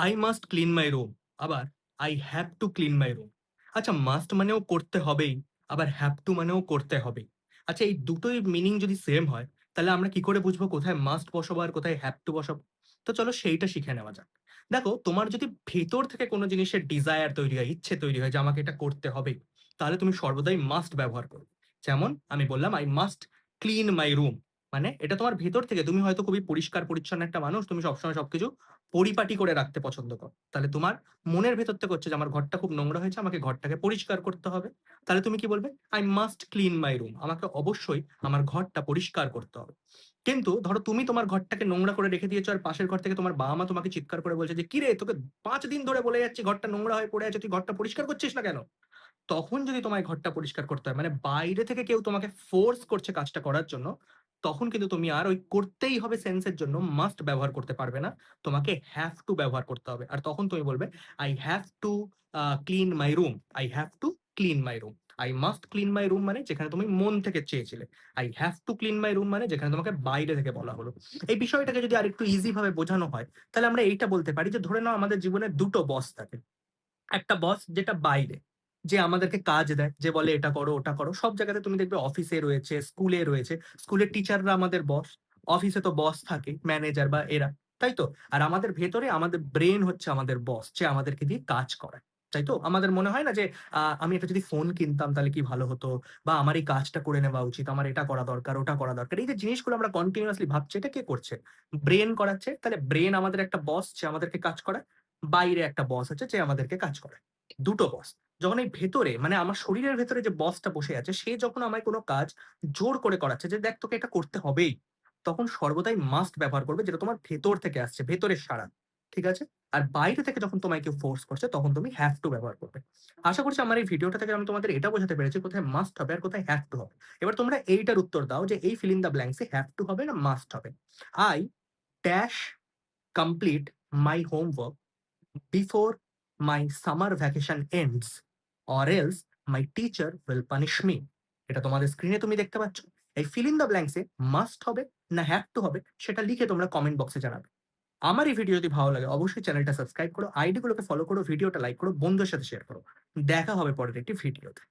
I must clean my room, আবার I have to clean my room. আচ্ছা, must মানেও করতে হবেই, আবার হ্যাভ টু মানেও করতে হবেই। আচ্ছা, এই দুটোই মিনিং যদি সেম হয়, তাহলে আমরা কি করে বুঝবো কোথায় মাস্ট বসাবো আর কোথায় হ্যাভ টু বসাবো? তো চলো সেইটা শিখে নেওয়া যাক। দেখো, তোমার যদি ভেতর থেকে কোনো জিনিসের ডিজায়ার তৈরি হয়, ইচ্ছে তৈরি হয় যে আমাকে এটা করতে হবে, তাহলে তুমি সর্বদাই মাস্ট ব্যবহার করবে। যেমন আমি বললাম, I must clean my room, মানে এটা তোমার ভেতর থেকে, তুমি হয়তো খুবই পরিষ্কার পরিচ্ছন্ন একটা মানুষ, তুমি সবসময় সবকিছু পরিপাটি করে রাখতে পছন্দ করো। তাহলে তোমার মনের ভেতর থেকে হচ্ছে যে আমার ঘরটা খুব নোংরা হয়েছে, আমাকে ঘরটাকে পরিষ্কার করতে হবে। তাহলে তুমি কি বলবে? I must clean my room, আমাকে অবশ্যই আমার ঘরটা পরিষ্কার করতে হবে। কিন্তু ধরো তুমি তোমার ঘরটাকে নোংরা করে রেখে দিয়েছো, আর পাশের ঘর থেকে তোমার বাবা মা তোমাকে চিৎকার করে বলছে যে, কি রে, তোকে 5 দিন ধরে বলে যাচ্ছি ঘরটা নোংরা হয়ে পড়ে আছে, তুই ঘরটা পরিষ্কার করছিস না কেন? তখন যদি তোমায় ঘরটা পরিষ্কার করতে হয়, মানে বাইরে থেকে কেউ তোমাকে ফোর্স করছে কাজটা করার জন্য, তখন কিন্তু তুমি আর ওই করতেই হবে সেন্সের জন্য মাস্ট ব্যবহার করতে পারবে না। তোমাকে হ্যাভ টু ব্যবহার করতে হবে। আর তখন তুমি বলবে, I have to clean my room, I have to clean my room. I must clean my room মানে যেখানে তুমি মন থেকে চেয়েছিলে। I have to clean my room মানে যেখানে তোমাকে বাইরে থেকে বলা হলো। এই বিষয়টাকে যদি আরেকটু ইজি ভাবে বোঝানো হয়, তাহলে আমরা এইটা বলতে পারি যে, ধরে নাও আমাদের জীবনে দুটো বস থাকে। একটা বস যেটা বাইরে, যে আমাদেরকে কাজ দেয়, যে বলে এটা করো ওটা করো। সব জায়গাতে তুমি দেখবে, অফিসে রয়েছে, স্কুলে রয়েছে, স্কুলের টিচাররা আমাদের বস, অফিসে তো বস থাকে, ম্যানেজার বা এরা, তাই তো? আর আমাদের ভেতরে আমাদের ব্রেন হচ্ছে আমাদের বস, যে আমাদেরকে দিয়ে কাজ করায়। তাই তো? আমাদের মনে হয় না যে আমি এটা যদি ফোন কিনতাম তাহলে কি ভালো হতো, বা আমার এই কাজটা করে নেওয়া উচিত, আমার এটা করা দরকার, ওটা করা দরকার। এই যে জিনিসগুলো আমরা কন্টিনিউয়াসলি ভাবছি, এটা কে করছে? ব্রেন করাচ্ছে। তাহলে ব্রেন আমাদের একটা বস, যে আমাদেরকে কাজ করায়। বাইরে একটা বস আছে, যে আমাদেরকে কাজ করায়। দুটো বস। যখন এই ভেতরে, মানে আমার শরীরের ভেতরে যে বসটা বসে আছে, সে যখন আমায় কোনো কাজ জোর করে করাচ্ছে, যে দেখ তোকে এটা করতে হবেই, তখন সর্বদাই মাস্ট ব্যবহার করবে, যেটা তোমার ভেতর থেকে আসছে, ভেতরের সাড়া। ঠিক আছে? আর বাইরে থেকে যখন তোমায় কেউ ফোর্স করছে, তখন তুমি হ্যাভ টু ব্যবহার করবে। আশা করছি আমার এই ভিডিওটা থেকে আমি তোমাদের এটা বোঝাতে পেরেছি কোথায় মাস্ট হবে আর কোথায় হ্যাভ টু হবে। এবার তোমরা এইটার উত্তর দাও যে এই fill in the blanks A have to হবে না মাস্ট হবে। I dash complete my homework before my summer vacation ends, or else my teacher will punish me। এটা তোমাদের স্ক্রিনে তুমি দেখতে পাচ্ছ। এই fill in the blanks a must হবে না হ্যাভ টু হবে, সেটা লিখে তোমরা কমেন্ট বক্সে জানাবে। আমার এই ভিডিও যদি ভালো লাগে, অবশ্যই চ্যানেলটা সাবস্ক্রাইব করো, আইডি গুলোকে ফলো করো, ভিডিওটা লাইক করো, বন্ধুদের সাথে শেয়ার করো। দেখা হবে পরের একটি ভিডিওতে।